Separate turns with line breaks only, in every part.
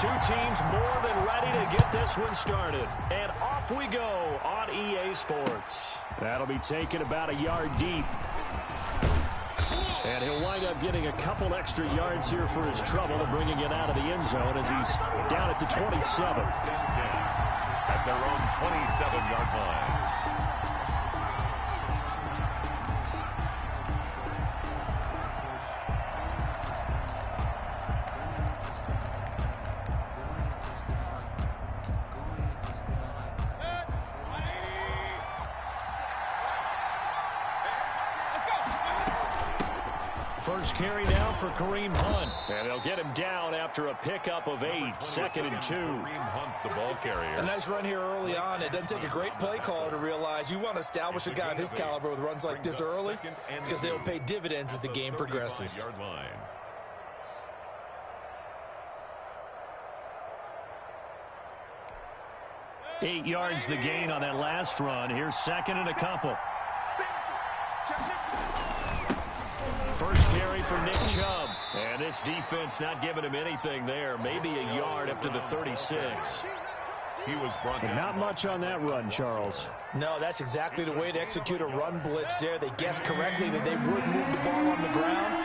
two teams more than ready to get this one started. And off we go on EA Sports. That'll be taken about a yard deep. And he'll wind up getting a couple extra yards here for his trouble and bringing it out of the end zone as he's down at the 27.
At their own 27-yard line.
First carry now for Kareem Hunt. And they'll get him down after a pickup of 8. 2nd and 2.
Kareem Hunt, the ball carrier.
A nice run here early on. It doesn't take a great play caller to realize you want to establish a guy of his caliber with runs like this early because they'll pay dividends as the game progresses.
8 yards the gain on that last run. Here's 2nd and a couple. First carry for Nick Chubb. And this defense not giving him anything there. Maybe a yard up to the 36.
He was brought down.
Not much on that run, Charles.
No, that's exactly the way to execute a run blitz there. They guessed correctly that they would move the ball on the ground,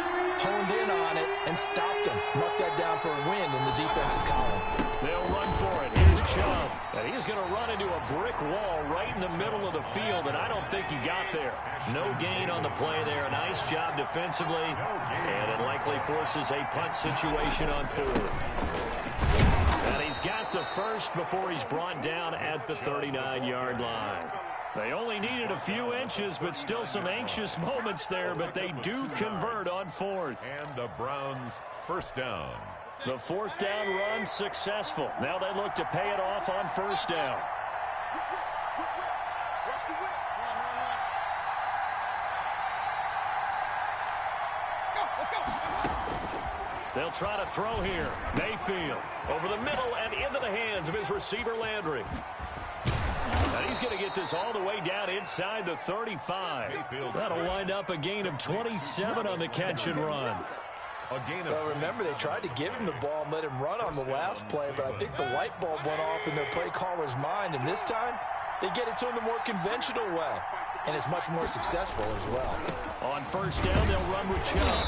honed in on it, and stopped him. Marked that down for a win in the defense's column.
They'll run for it. Here's Chubb. And he's going to run into a brick wall right in the middle of the field, and I don't think he got there. No gain on the play there. A nice job defensively, and it likely forces a punt situation on 4th. And he's got the first before he's brought down at the 39-yard line. They only needed a few inches, but still some anxious moments there, but they do convert on 4th.
And the Browns first down.
The 4th down run successful. Now they look to pay it off on 1st down. They'll try to throw here. Mayfield over the middle and into the hands of his receiver Landry. And he's going to get this all the way down inside the 35. That'll wind up a gain of 27 on the catch and run.
Well, remember, they tried to give him the ball and let him run on the last play, but I think the light bulb went off in their play caller's mind, and this time they get it to him the more conventional way, and it's much more successful as well.
On 1st down, they'll run with Chubb.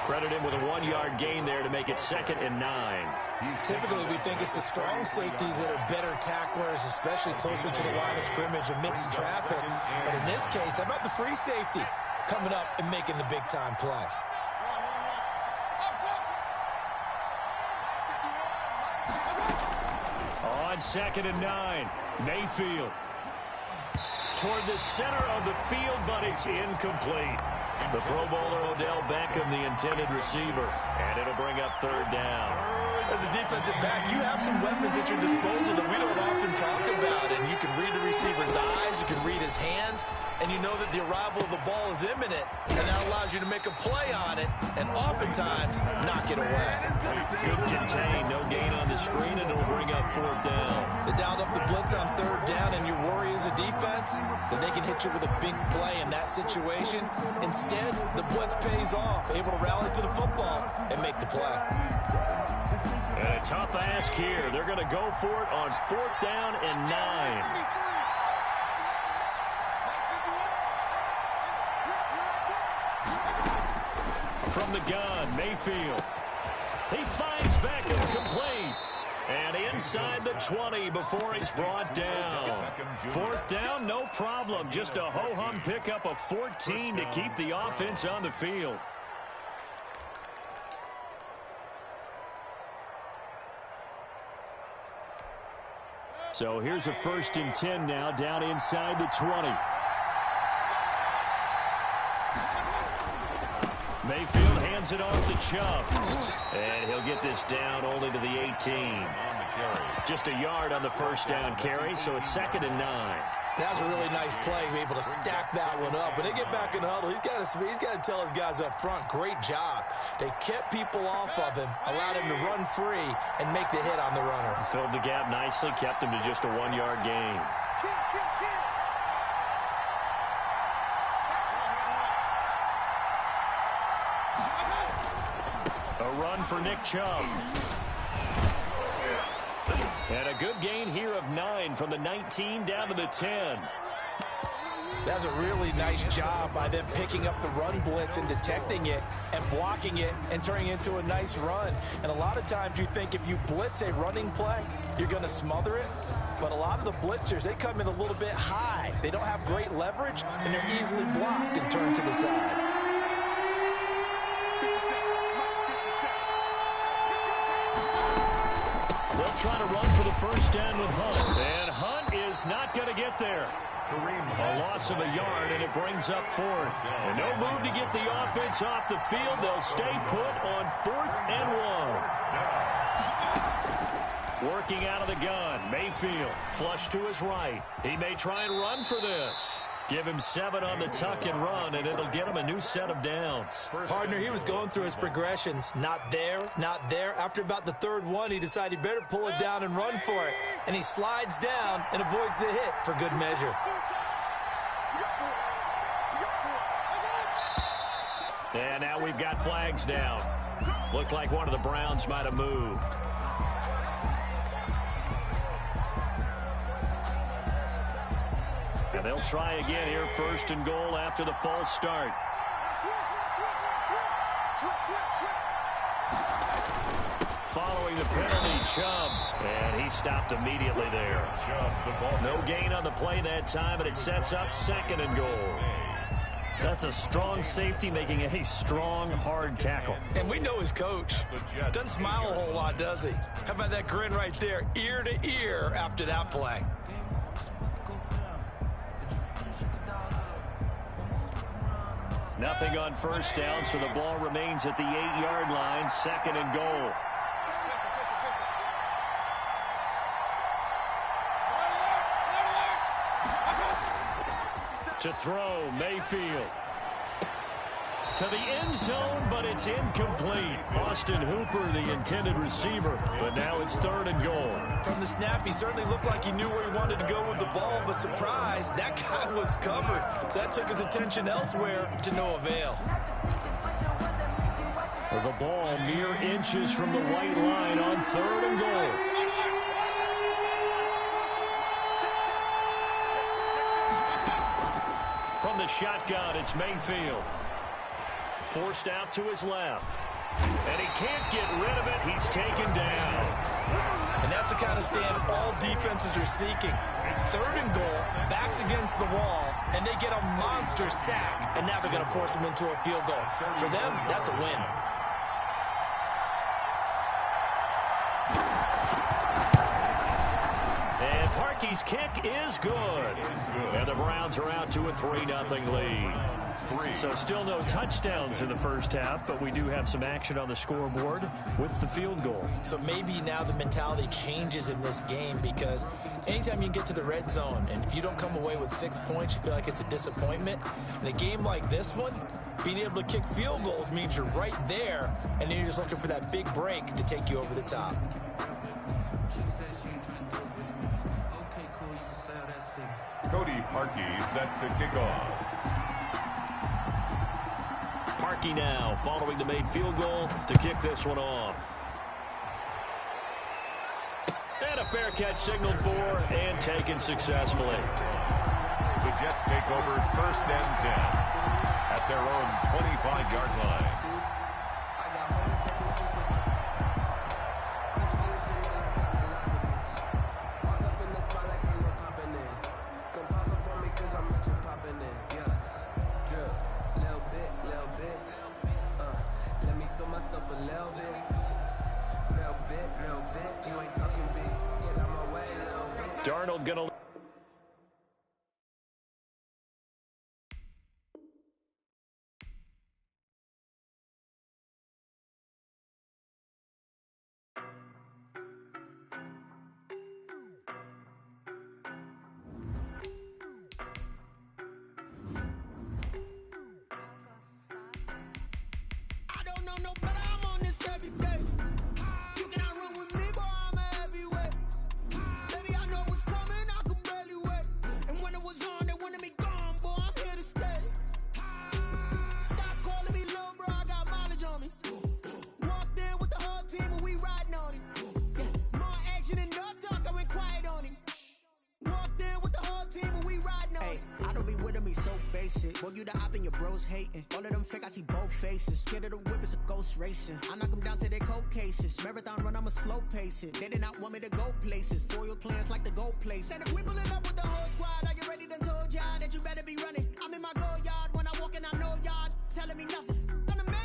Credit him with a 1-yard gain there to make it 2nd and 9.
Typically, we think it's the strong safeties that are better tacklers, especially closer to the line of scrimmage amidst traffic. But in this case, how about the free safety coming up and making the big-time play?
On 2nd and 9, Mayfield toward the center of the field, but it's incomplete. The Pro Bowler Odell Beckham, the intended receiver, and it'll bring up 3rd down.
As a defensive back, you have some weapons at your disposal that we don't often talk about, and you can read the receiver's eyes, you can read his hands, and you know that the arrival of the ball is imminent, and that allows you to make a play on it, and oftentimes knock it away.
Good contain, no gain on the screen, and it'll bring up 4th down.
They dialed up the blitz on 3rd down, and your worry as a defense that they can hit you with a big play in that situation. Instead, the blitz pays off, able to rally to the football and make the play.
And a tough ask here. They're going to go for it on 4th down and 9. From the gun, Mayfield. He finds Beckham complete. And inside the 20 before he's brought down. 4th down, no problem. Just a ho-hum pickup of 14 to keep the offense on the field. So here's a 1st and 10 now down inside the 20. Mayfield hands it off to Chubb. And he'll get this down only to the 18. Just a yard on the 1st down carry, so it's 2nd and 9.
That was a really nice play to be able to stack that one up. When they get back in the huddle, he's got to tell his guys up front, great job. They kept people off of him, allowed him to run free, and make the hit on the runner.
Filled the gap nicely, kept him to just a 1-yard gain. A run for Nick Chubb. And a good gain here of 9 from the 19 down to the 10.
That's a really nice job by them picking up the run blitz and detecting it and blocking it and turning it into a nice run. And a lot of times you think if you blitz a running play, you're going to smother it. But a lot of the blitzers, they come in a little bit high. They don't have great leverage, and they're easily blocked and turned to the side.
They'll try to run for the first down with Hunt. And Hunt is not going to get there. A loss of a yard, and it brings up 4th. And no move to get the offense off the field. They'll stay put on 4th and 1. Working out of the gun, Mayfield, flush to his right. He may try and run for this. Give him 7 on the tuck and run, and it'll get him a new set of downs.
Partner, he was going through his progressions. Not there, not there. After about the 3rd one, he decided he better pull it down and run for it. And he slides down and avoids the hit for good measure.
And now we've got flags down. Looked like one of the Browns might have moved. And they'll try again here, 1st and goal after the false start. Following the penalty, Chubb. And he stopped immediately there. No gain on the play that time, and it sets up 2nd and goal. That's a strong safety making a strong, hard tackle.
And we know his coach. Doesn't smile a whole lot, does he? How about that grin right there, ear to ear after that play?
Nothing on 1st down, so the ball remains at the 8-yard line, 2nd and goal. To throw, Mayfield. To the end zone, but it's incomplete. Austin Hooper, the intended receiver, but now it's 3rd and goal.
From the snap, he certainly looked like he knew where he wanted to go with the ball, but surprise, that guy was covered. So that took his attention elsewhere to no avail.
The ball mere inches from the white line on 3rd and goal. From the shotgun, it's Mayfield. Forced out to his left. And he can't get rid of it. He's taken down.
And that's the kind of stand all defenses are seeking. 3rd and goal, backs against the wall, and they get a monster sack. And now they're going to force him into a field goal. For them, that's a win.
And Parkey's kick is good. And the Browns are out to a 3-0 lead. So still no touchdowns in the first half, but we do have some action on the scoreboard with the field goal. So
maybe now the mentality changes in this game, because anytime you can get to the red zone, and if you don't come away with 6 points, you feel like it's a disappointment. In a game like this one, being able to kick field goals means you're right there, and then you're just looking for that big break to take you over the top.
Cody Parkey set to kick off.
Parkey now following the made field goal to kick this one off. And a fair catch signaled for and taken successfully.
The Jets take over 1st and 10 at their own 25-yard line.
Darnold going to...
I don't know no better, I'm on this every day. You cannot run with me, boy, I'm a heavyweight. Baby, I know what's coming, I could barely wait. And when it was on, they wanted me gone, boy, I'm here to stay. Stop calling me little bro, I got mileage on me. Walked in with the whole team and we riding on it. Yeah, more action than no talk. your bros hating. All of them fake, I see both faces. Scared of the whip, it's a ghost racing. I knock them down to their cold cases. Marathon run, I'ma slow pace it. They did not want me to go places. Foil plans like the goal place. And if we pulling up with the whole squad, are you ready? Done told y'all that you better be running. I'm in my go yard when I walk in, I know y'all telling me nothing. I'm the man.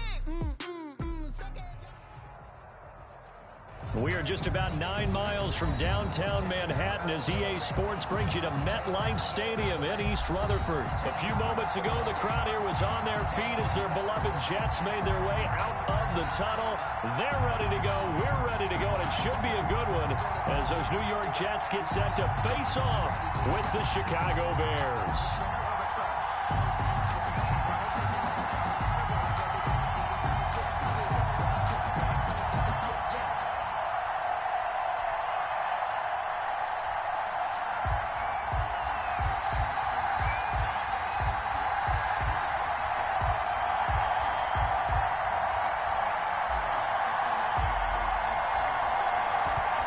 We are just about 9 miles from downtown Manhattan as EA Sports brings you to MetLife Stadium in East Rutherford. A few moments ago, the crowd here was on their feet as their beloved Jets made their way out of the tunnel. They're ready to go. We're ready to go, and it should be a good one as those New York Jets get set to face off with the Chicago Bears.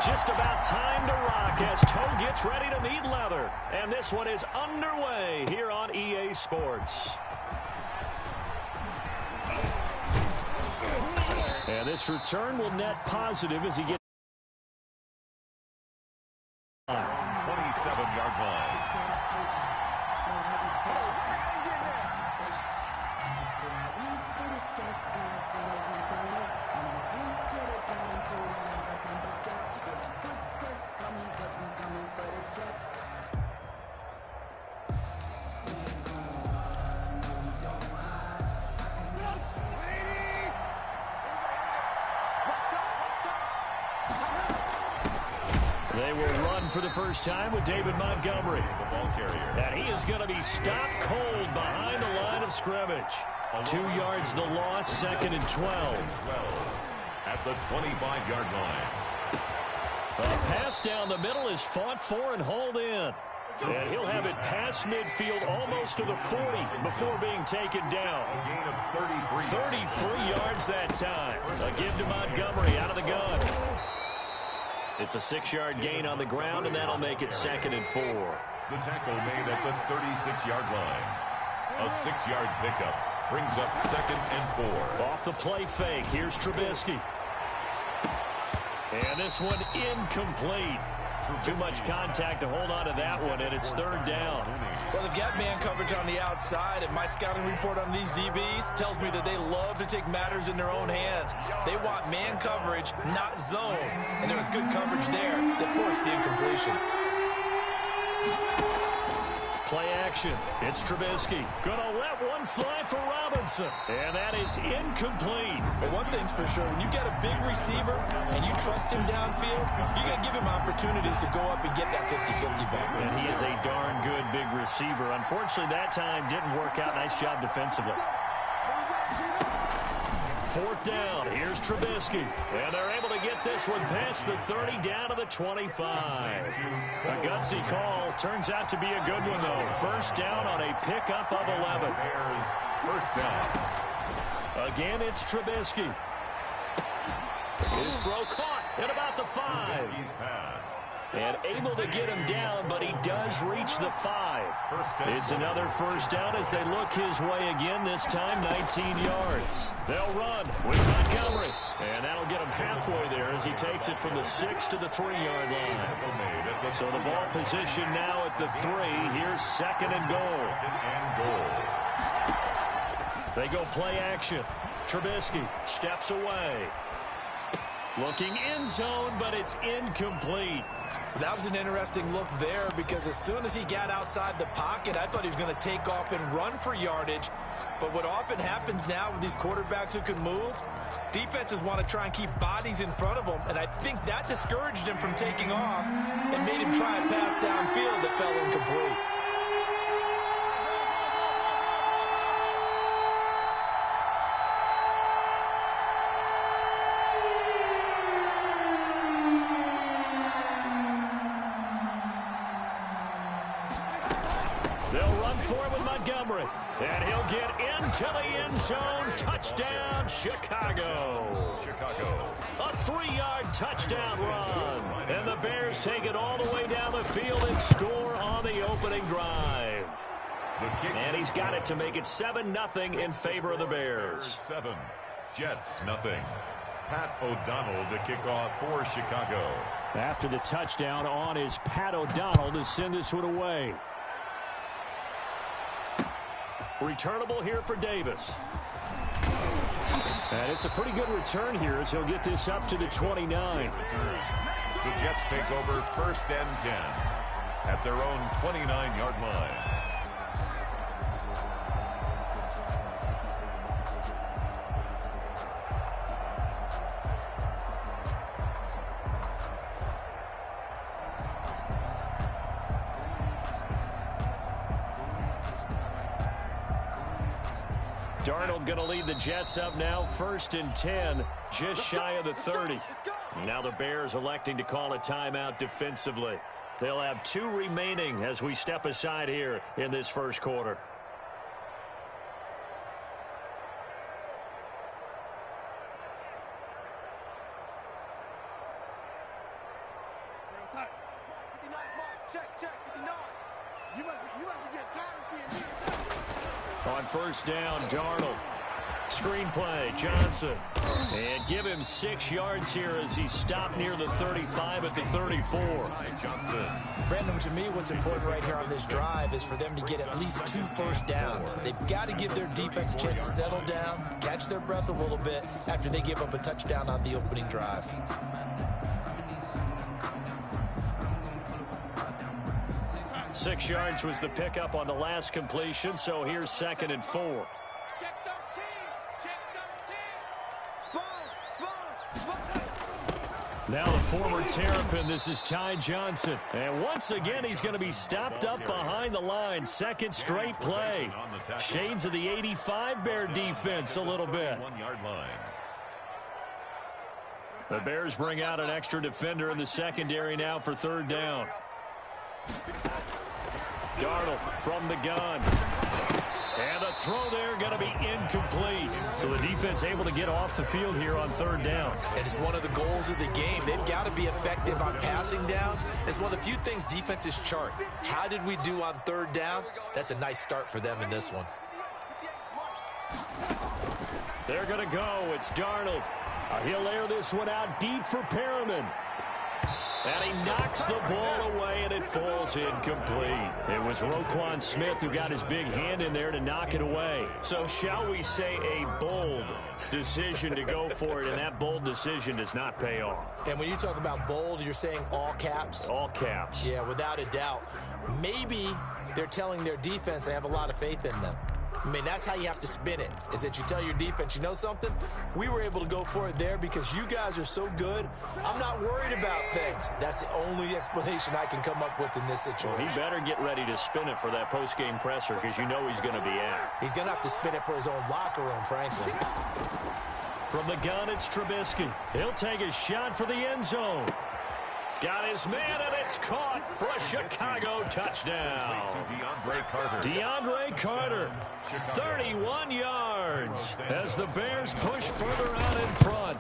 Just about time to rock as Toe gets ready to meet leather. And this one is underway here on EA Sports. And this return will net positive as he gets
27-yard line.
They will run for the first time with David Montgomery.
The ball carrier.
And he is going to be stopped cold behind the line of scrimmage. 2 yards the loss, 2nd and 12.
At the 25-yard line.
A pass down the middle is fought for and hauled in. And he'll have it past midfield almost to the 40 before being taken down.
A gain of
33 yards that time. A give to Montgomery out of the gun. It's a 6-yard gain on the ground, and that'll make it 2nd and 4.
The tackle made at the 36-yard line. A 6-yard pickup brings up 2nd and 4.
Off the play fake, here's Trubisky. And this one incomplete. Too much contact to hold on to that one, and it's 3rd down.
Well, they've got man coverage on the outside, and my scouting report on these DBs tells me that they love to take matters in their own hands. They want man coverage, not zone. And there was good coverage there that forced the incompletion.
Play action. It's Trubisky. Gonna let one fly for Robinson. And that is incomplete.
But one thing's for sure, when you get a big receiver and you trust him downfield, you got to give him opportunities to go up and get that 50-50 ball.
And he is a darn good big receiver. Unfortunately, that time didn't work out. Nice job defensively. 4th down. Here's Trubisky. And they're able to get this one past the 30 down to the 25. A gutsy call. Turns out to be a good one, though. 1st down on a pickup of 11.
Bears 1st down.
Again, it's Trubisky. His throw caught at about the 5.
Trubisky's pass.
And able to get him down, but he does reach the 5. It's another 1st down as they look his way again, this time 19 yards. They'll run with Montgomery. And that'll get him halfway there as he takes it from the 6 to the 3-yard line. So the ball position now at the 3. Here's 2nd and goal. They go play action. Trubisky steps away. Looking end zone, but it's incomplete.
That was an interesting look there because as soon as he got outside the pocket, I thought he was going to take off and run for yardage. But what often happens now with these quarterbacks who can move, defenses want to try and keep bodies in front of them, and I think that discouraged him from taking off and made him try a pass downfield that fell incomplete.
Montgomery, and he'll get into the end zone. Touchdown, Chicago. A 3-yard touchdown run. And the Bears take it all the way down the field and score on the opening drive. And he's got it to make it 7-0 in favor of the Bears.
7, Jets 0. Pat O'Donnell to kick off for Chicago.
After the touchdown on is Pat O'Donnell to send this one away. Returnable here for Davis. And it's a pretty good return here as he'll get this up to the 29.
The Jets take over 1st and 10 at their own 29-yard line.
Darnold going to lead the Jets up now, 1st and 10, just shy of the 30. Now the Bears electing to call a timeout defensively. They'll have 2 remaining as we step aside here in this first quarter. On 1st down, Darnold. Screen play, Johnson. And give him 6 yards here as he stopped near the 35 at the 34.
Johnson.
Brandon, to me, what's important right here on this drive is for them to get at least 2 first downs. They've got to give their defense a chance to settle down, catch their breath a little bit after they give up a touchdown on the opening drive.
Six yards was the pickup on the last completion, so here's 2nd and 4. Now the former Terrapin, this is Ty Johnson. And once again, he's going to be stopped up behind the line. 2nd straight play. Shades of the 85 Bear defense a little bit.
1-yard line.
The Bears bring out an extra defender in the secondary now for 3rd down. Darnold from the gun. And the throw there going to be incomplete. So the defense able to get off the field here on 3rd down.
And it's one of the goals of the game. They've got to be effective on passing downs. It's one of the few things defenses chart. How did we do on 3rd down? That's a nice start for them in this one.
They're going to go. It's Darnold. He'll air this one out deep for Perriman. And he knocks the ball away, and it falls incomplete. It was Roquan Smith who got his big hand in there to knock it away. So shall we say a bold decision to go for it, and that bold decision does not pay off.
And when you talk about bold, you're saying all caps?
All caps.
Yeah, without a doubt. Maybe they're telling their defense they have a lot of faith in them. I mean, that's how you have to spin it, is that you tell your defense, you know something? We were able to go for it there because you guys are so good. I'm not worried about things. That's the only explanation I can come up with in this situation.
Well, he better get ready to spin it for that post-game presser because you know he's going to be out.
He's going to have to spin it for his own locker room, frankly.
From the gun, it's Trubisky. He'll take a shot for the end zone. Got his man, and it's caught for a Chicago touchdown. DeAndre Carter, 31 yards as the Bears push further out in front.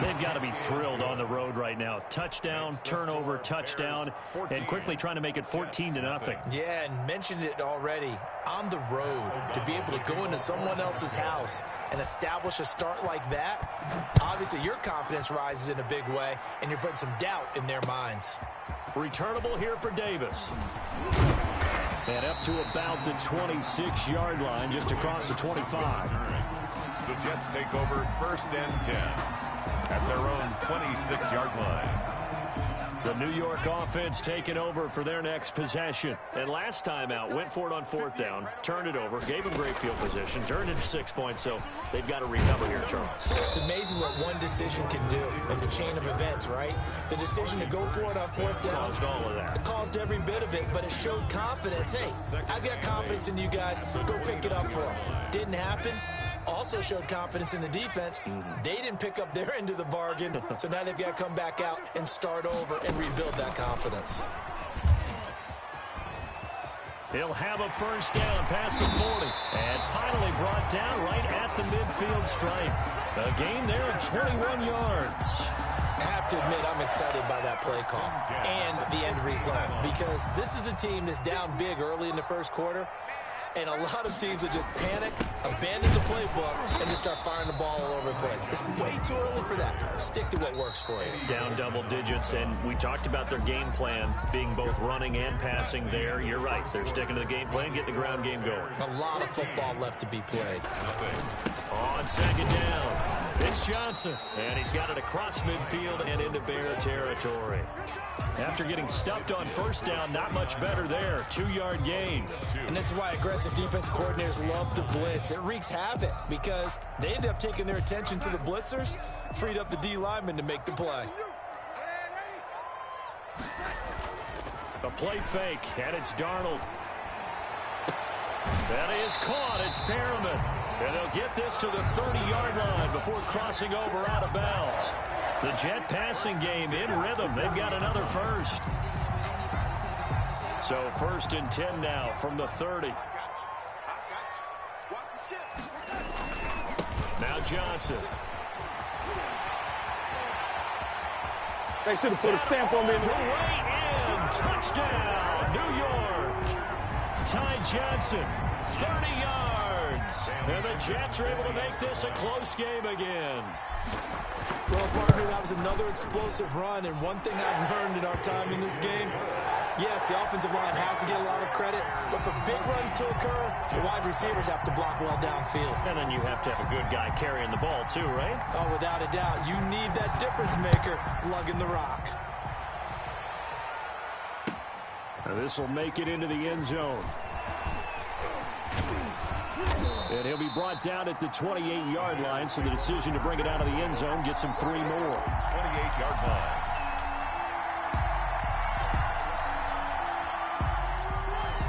They've got to be thrilled on the road right now. Touchdown, turnover, touchdown, and quickly trying to make it 14-0.
Yeah, and mentioned it already. On the road, to be able to go into someone else's house and establish a start like that, obviously your confidence rises in a big way, and you're putting some doubt in their minds.
Returnable here for Davis. And up to about the 26-yard line, just across the 25.
The Jets take over 1st and 10 at their own 26-yard line.
The New York offense taking over for their next possession. And last time out, went for it on 4th down, turned it over, gave them great field position, turned it to 6 points, so they've got to recover here, Charles.
It's amazing what one decision can do in the chain of events, right? The decision to go for it on 4th down.
Caused all of that.
It caused every bit of it, but it showed confidence. Hey, I've got confidence in you guys. Go pick it up for them. Didn't happen. Also showed confidence in the defense. They didn't pick up their end of the bargain, so now they've got to come back out and start over and rebuild that confidence.
He'll have a 1st down past the 40. And finally brought down right at the midfield stripe. A gain there of 21 yards.
I have to admit, I'm excited by that play call and the end result, because this is a team that's down big early in the first quarter, and a lot of teams will just panic, abandon the playbook, and just start firing the ball all over the place. It's way too early for that. Stick to what works for you.
Down double digits, and we talked about their game plan being both running and passing there. You're right. They're sticking to the game plan, getting the ground game going.
A lot of football left to be played.
On second down, it's Johnson, and he's got it across midfield and into Bear territory. After getting stuffed on first down, not much better there. 2-yard gain.
And this is why aggressive defense coordinators love to blitz. It wreaks havoc because they end up taking their attention to the blitzers, freed up the D lineman to make the play.
A play fake, and it's Darnold. That is caught. It's Perriman. And they'll get this to the 30-yard line before crossing over out of bounds. The Jet passing game in rhythm. They've got another first. So 1st and 10 now from the 30. Now Johnson.
They should have put a stamp on me.
Way in. Touchdown, New York. Ty Johnson, 30 yards. And the Jets are able to make this a close game again.
Well, partner, that was another explosive run, and one thing I've learned in our time in this game, yes, the offensive line has to get a lot of credit, but for big runs to occur, the wide receivers have to block well downfield.
And then you have to have a good guy carrying the ball too, right?
Oh, without a doubt. You need that difference maker lugging the rock.
This will make it into the end zone. And he'll be brought down at the 28-yard line, so the decision to bring it out of the end zone gets him 3 more.
28-yard line.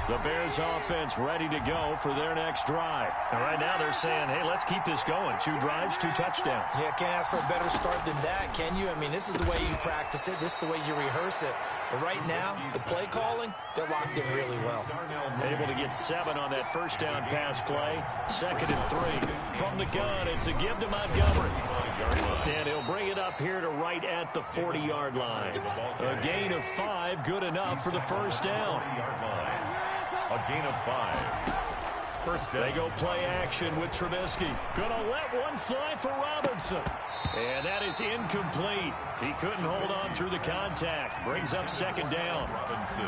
The Bears offense ready to go for their next drive. And right now they're saying, hey, let's keep this going. 2 drives, 2 touchdowns.
Yeah, can't ask for a better start than that, can you? I mean, this is the way you practice it. This is the way you rehearse it. But right now, the play calling, they're locked in really well.
Able to get 7 on that first down pass play. 2nd and 3. From the gun, it's a give to Montgomery. And he'll bring it up here to right at the 40-yard line. A gain of 5, good enough for the first down.
A gain of 5. First down.
They go play action with Trubisky. Gonna let one fly for Robinson. And that is incomplete. He couldn't hold on through the contact. Brings up 2nd down.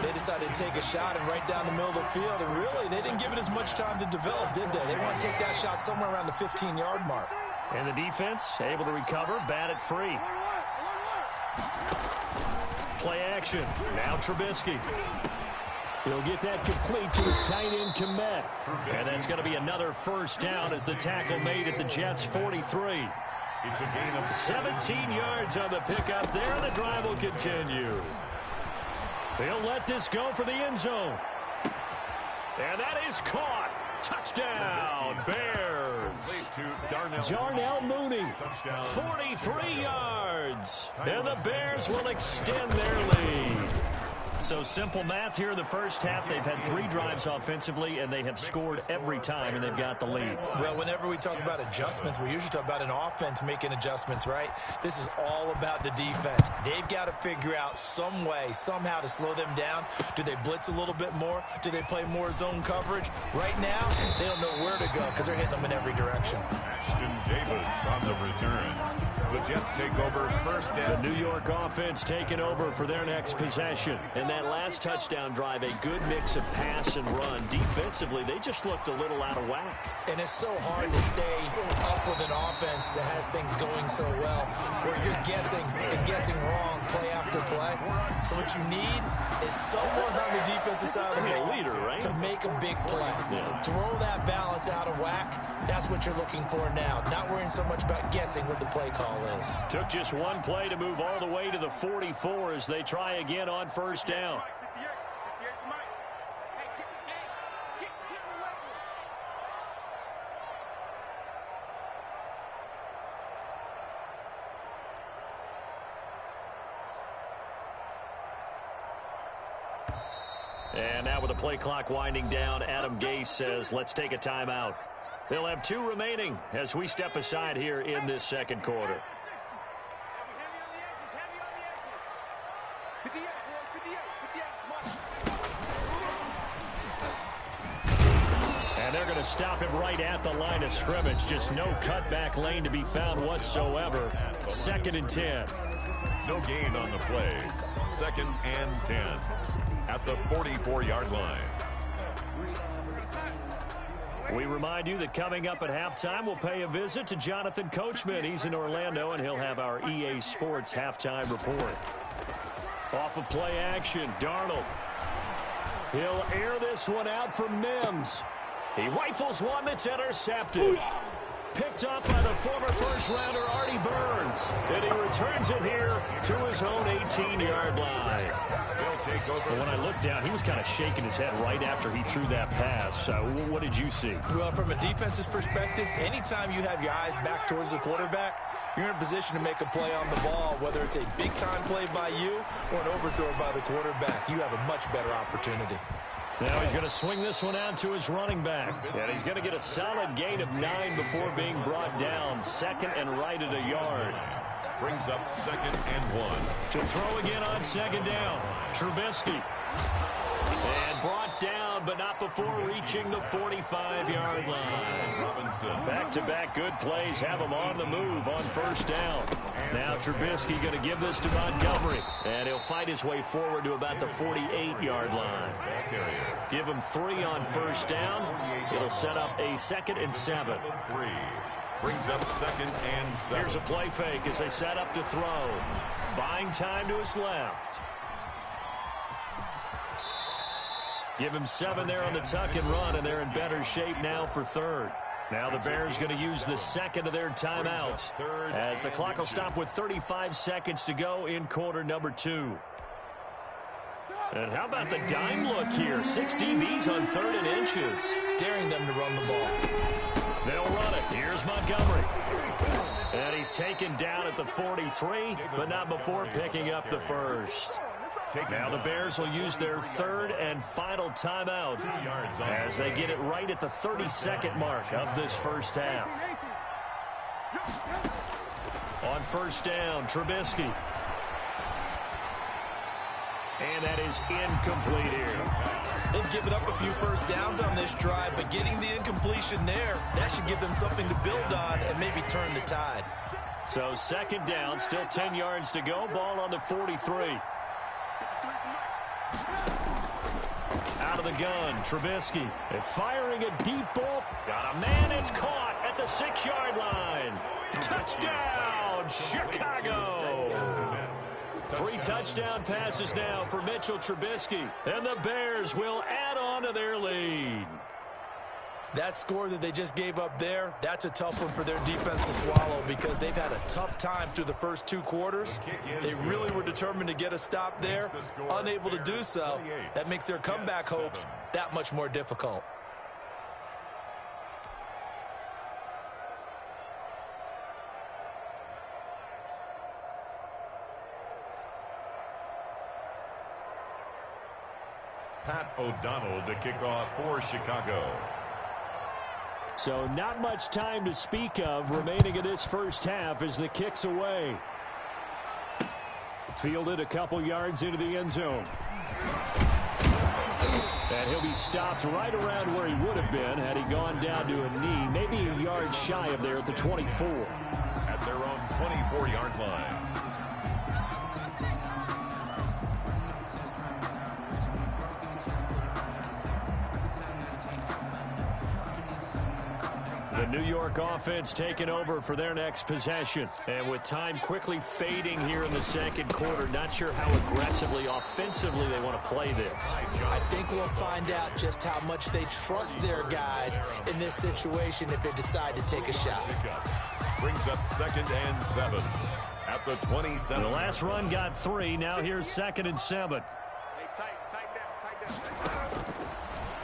They decided to take a shot and right down the middle of the field. And really, they didn't give it as much time to develop, did they? They want to take that shot somewhere around the 15-yard mark.
And the defense able to recover, bat it free. Play action. Now Trubisky. He'll get that complete to his tight end, Kmet. And that's going to be another first down as the tackle made at the Jets' 43.
It's a gain of
17 yards on the pickup there, and the drive will continue. They'll let this go for the end zone. And that is caught. Touchdown, Bears. Darnell Mooney, 43 yards. And the Bears will extend their lead. So simple math here in the first half. They've had 3 drives offensively, and they have scored every time, and they've got the lead.
Well, whenever we talk about adjustments, we usually talk about an offense making adjustments, right? This is all about the defense. They've got to figure out some way, somehow to slow them down. Do they blitz a little bit more? Do they play more zone coverage? Right now, they don't know where to go because they're hitting them in every direction.
Ashton Davis on the return. The Jets take over first down.
The New York offense taking over for their next possession. And that last touchdown drive, a good mix of pass and run. Defensively, they just looked a little out of whack.
And it's so hard to stay up with an offense that has things going so well, where you're guessing and guessing wrong play after play. So what you need is someone on the defensive side of the ball
leader, right?
to make a big play.
Yeah.
Throw that balance out of whack. That's what you're looking for now. Not worrying so much about guessing what the play call is.
Took just one play to move all the way to the 44 as they try again on first down. And now with the play clock winding down, Adam Gase says, let's take a timeout. They'll have 2 remaining as we step aside here in this second quarter. And they're going to stop him right at the line of scrimmage. Just no cutback lane to be found whatsoever. 2nd and 10.
No gain on the play. 2nd and 10 at the 44-yard line.
We remind you that coming up at halftime, we'll pay a visit to Jonathan Coachman. He's in Orlando, and he'll have our EA Sports halftime report. Off of play action, Darnold. He'll air this one out for Mims. He rifles one that's intercepted. Picked up by the former first-rounder Artie Burns. And he returns it here to his own 18-yard line. But when I looked down, he was kind of shaking his head right after he threw that pass. What did you see?
Well, from a defense's perspective, anytime you have your eyes back towards the quarterback, you're in a position to make a play on the ball, whether it's a big-time play by you or an overthrow by the quarterback. You have a much better opportunity.
Now he's going to swing this one out to his running back. And he's going to get a solid gain of 9 before being brought down. 2nd and right at a yard.
Brings up 2nd and 1.
To throw again on 2nd down. Trubisky. And brought down, but not before reaching the 45-yard line.
Robinson.
Back-to-back good plays have him on the move on 1st down. Now Trubisky going to give this to Montgomery. And he'll fight his way forward to about the 48-yard line. Give him 3 on 1st down. It'll set up a 2nd and 7.
3. Brings up 2nd and 7.
Here's a play fake as they set up to throw. Buying time to his left. Give him 7 there on the tuck and run, and they're in better shape now for 3rd. Now the Bears going to use the 2nd of their timeouts as the clock will stop with 35 seconds to go in quarter number 2. And how about the dime look here? 6 DBs on 3rd and inches.
Daring them to run the ball.
They'll run it. Here's Montgomery. And he's taken down at the 43, but not before picking up the 1st. Now the Bears will use their 3rd and final timeout as they get it right at the 32nd mark of this first half. On 1st down, Trubisky. And that is incomplete here.
They've given up a few first downs on this drive, but getting the incompletion there, that should give them something to build on and maybe turn the tide.
So 2nd down, still 10 yards to go. Ball on the 43. Out of the gun, Trubisky. And firing a deep ball. Got a man, it's caught at the 6-yard line. Touchdown, Chicago. 3 touchdown passes now for Mitchell Trubisky. And the Bears will add on to their lead.
That score that they just gave up there, that's a tough one for their defense to swallow because they've had a tough time through the first 2 quarters. They really were determined to get a stop there, unable to do so. That makes their comeback hopes that much more difficult.
Pat O'Donnell to kick off for Chicago.
So not much time to speak of remaining in this first half as the kick's away. Fielded a couple yards into the end zone. And he'll be stopped right around where he would have been had he gone down to a knee, maybe a yard shy of there at the 24.
At their own 24-yard line.
The New York offense taking over for their next possession. And with time quickly fading here in the 2nd quarter, not sure how aggressively, offensively they want to play this.
I think we'll find out just how much they trust their guys in this situation if they decide to take a shot.
Brings up 2nd and 7 at the 27.
The last run got 3. Now here's 2nd and 7.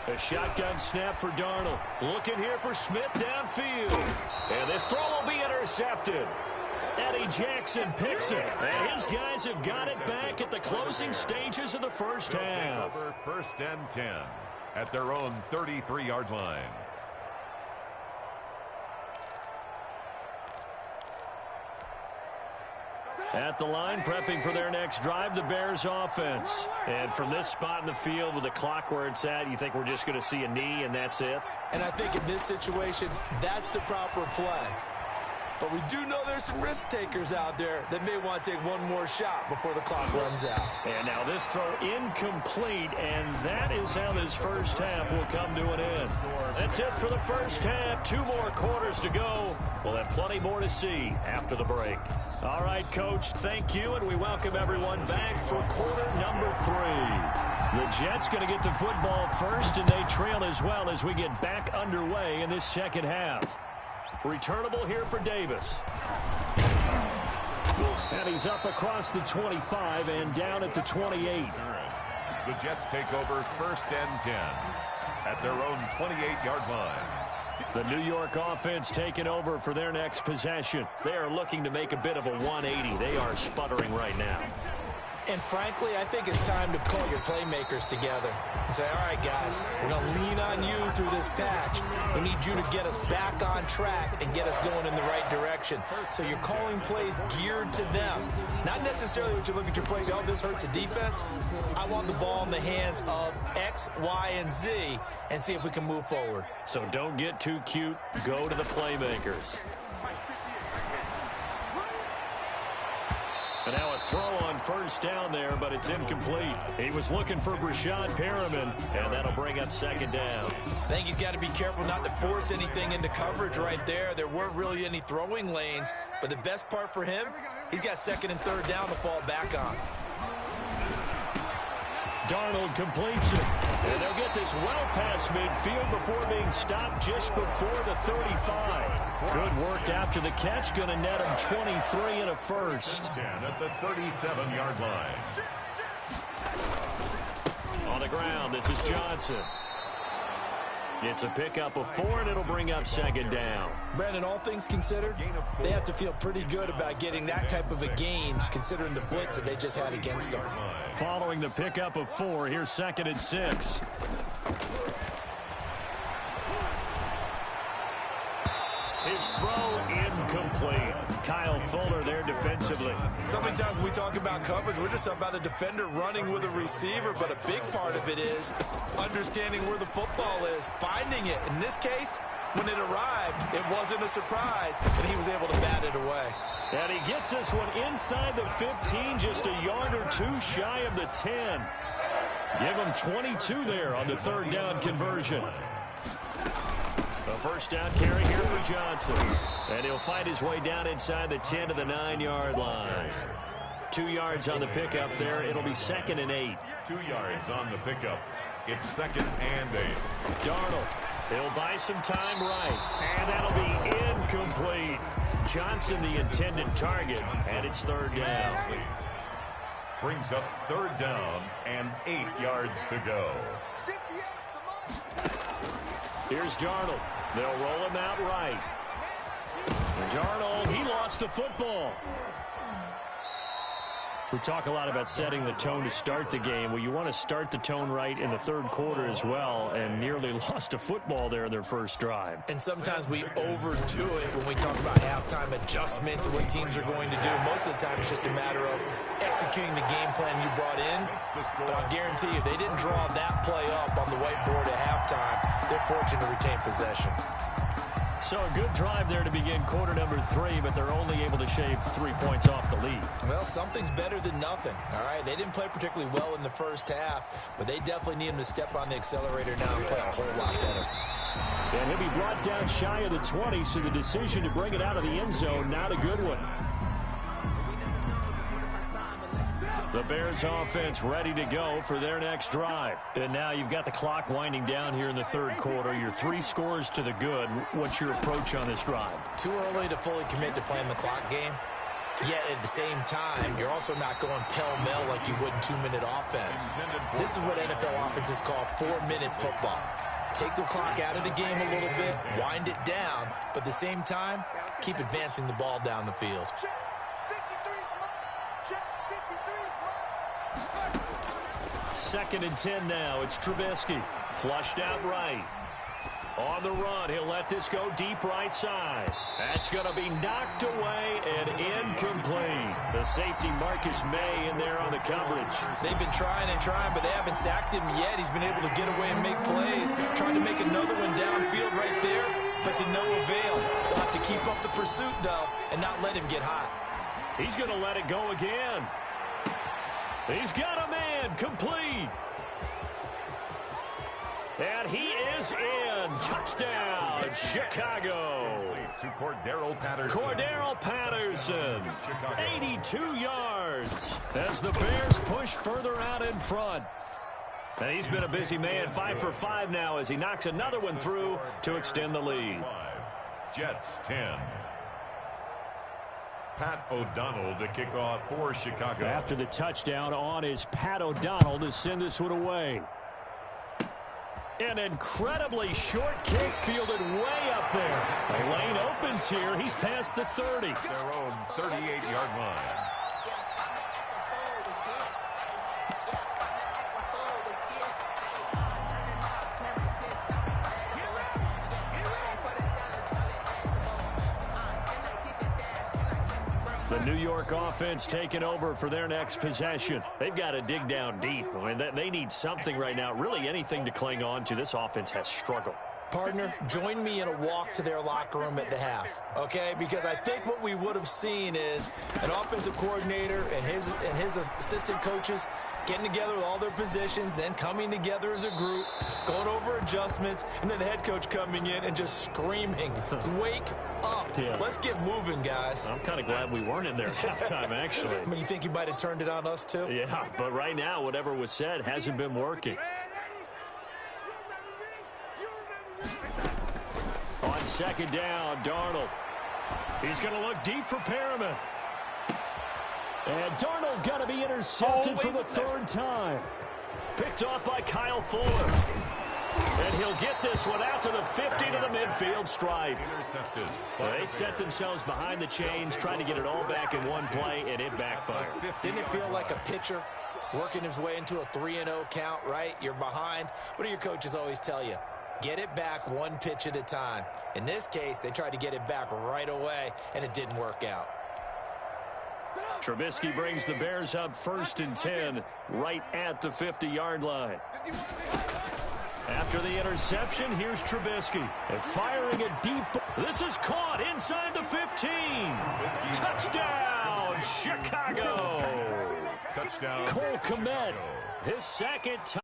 A shotgun snap for Darnold. Looking here for Smith downfield. And this throw will be intercepted. Eddie Jackson picks it. And his guys have got it back at the closing stages of the first half.
1st and 10 at their own 33-yard line.
At the line, prepping for their next drive, the Bears offense. And from this spot in the field with the clock where it's at, you think we're just going to see a knee and that's it?
And I think in this situation, that's the proper play. But we do know there's some risk takers out there that may want to take one more shot before the clock runs out.
And now this throw incomplete, and that is how this first half will come to an end. That's it for the first half. 2 more quarters to go. We'll have plenty more to see after the break. All right, Coach, thank you, and we welcome everyone back for quarter number 3. The Jets going to get the football first, and they trail as well as we get back underway in this second half. Returnable here for Davis. And he's up across the 25 and down at the 28.
The Jets take over 1st and 10 at their own 28-yard line.
The New York offense taking over for their next possession. They are looking to make a bit of a 180. They are sputtering right now.
And frankly, I think it's time to call your playmakers together and say, all right, guys, we're going to lean on you through this patch. We need you to get us back on track and get us going in the right direction. So you're calling plays geared to them. Not necessarily what you look at your plays, oh, this hurts the defense. I want the ball in the hands of X, Y, and Z and see if we can move forward.
So don't get too cute. Go to the playmakers. And now a throw on first down there, but it's incomplete. He was looking for Brashad Perriman, and that'll bring up 2nd down.
I think he's got to be careful not to force anything into coverage right there. There weren't really any throwing lanes, but the best part for him, he's got 2nd and 3rd down to fall back on.
Darnold completes it. And they'll get this well past midfield before being stopped just before the 35. Good work after the catch. Going to net him 23 and a first.
10 at the 37-yard line.
On the ground, this is Johnson. It's a pickup of 4, and it'll bring up 2nd down.
Brandon, all things considered, they have to feel pretty good about getting that type of a gain, considering the blitz that they just had against them.
Following the pickup of 4, here's 2nd and 6. His throw incomplete. Kyle Fuller there defensively.
So many times when we talk about coverage, we're just about a defender running with a receiver, but a big part of it is understanding where the football is, finding it. In this case, when it arrived, it wasn't a surprise, and he was able to bat it away.
And he gets this one inside the 15, just a yard or 2 shy of the 10. Give him 22 there on the 3rd down conversion. A 1st down carry here for Johnson. And he'll find his way down inside the 10 to the 9-yard line. 2 yards on the pickup there. It'll be 2nd and 8.
2 yards on the pickup. It's 2nd and 8.
Darnold. He'll buy some time right. And that'll be incomplete. Johnson the intended target. And it's 3rd down.
Brings up 3rd down and 8 yards to go.
Here's Darnold. They'll roll him out right. Darnold, he lost the football. We talk a lot about setting the tone to start the game. Well, you want to start the tone right in the 3rd quarter as well, and nearly lost a football there in their first drive.
And sometimes we overdo it when we talk about halftime adjustments and what teams are going to do. Most of the time, it's just a matter of executing the game plan you brought in. But I'll guarantee you, they didn't draw that play up on the whiteboard at halftime. They're fortunate to retain possession.
So a good drive there to begin quarter number 3, but they're only able to shave 3 points off the lead.
Well, something's better than nothing, all right? They didn't play particularly well in the first half, but they definitely need him to step on the accelerator now and play a whole lot better.
And he'll be brought down shy of the 20, so the decision to bring it out of the end zone, not a good one. The Bears offense ready to go for their next drive. And now you've got the clock winding down here in the 3rd quarter. You're 3 scores to the good. What's your approach on this drive?
Too early to fully commit to playing the clock game. Yet at the same time, you're also not going pell-mell like you would in 2-minute offense. This is what NFL offenses call 4-minute football. Take the clock out of the game a little bit, wind it down, but at the same time, keep advancing the ball down the field.
Second and 10 now. It's Trubisky. Flushed out right. On the run, he'll let this go deep right side. That's going to be knocked away and incomplete. The safety Marcus May in there on the coverage.
They've been trying and trying, but they haven't sacked him yet. He's been able to get away and make plays. Trying to make another one downfield right there, but to no avail. They'll have to keep up the pursuit, though, and not let him get hot.
He's going to let it go again. He's got a man complete. And he is in. Touchdown, Chicago.
To Cordero Patterson.
Cordero Patterson, 82 yards as the Bears push further out in front. And he's been a busy man, 5 for 5 now as he knocks another one through to extend the lead.
Jets 10. Pat O'Donnell to kick off for Chicago.
After the touchdown on is Pat O'Donnell to send this one away. An incredibly short kick fielded way up there. The lane opens here. He's past the 30.
Their own 38-yard line.
The New York offense taking over for their next possession. They've got to dig down deep. I mean, they need something right now, really anything to cling on to. This offense has struggled.
Partner, join me in a walk to their locker room at the half, okay? Because I think what we would have seen is an offensive coordinator and his assistant coaches getting together with all their positions, then coming together as a group, going over adjustments, and then the head coach coming in and just screaming, wake up.
Yeah.
Let's get moving, guys.
I'm kind of glad we weren't in there at halftime, actually.
I mean, you think you might have turned it on us, too?
Yeah, but right now, whatever was said hasn't been working. On second down, Darnold. He's going to look deep for Perriman. And Darnold got to be intercepted for the third time. Picked off by Kyle Fuller. And he'll get this one out to the 50 to the midfield stripe.
Intercepted.
Well, they set themselves behind the chains, trying to get it all back in one play, and it backfired.
Didn't it feel like a pitcher working his way into a 3-0 count, right? You're behind. What do your coaches always tell you? Get it back one pitch at a time. In this case, they tried to get it back right away, and it didn't work out.
Trubisky brings the Bears up 1st and 10 right at the 50-yard line. After the interception, here's Trubisky. And firing a deep. This is caught inside the 15. Touchdown, Chicago.
Touchdown.
Cole Kmet, his second touchdown.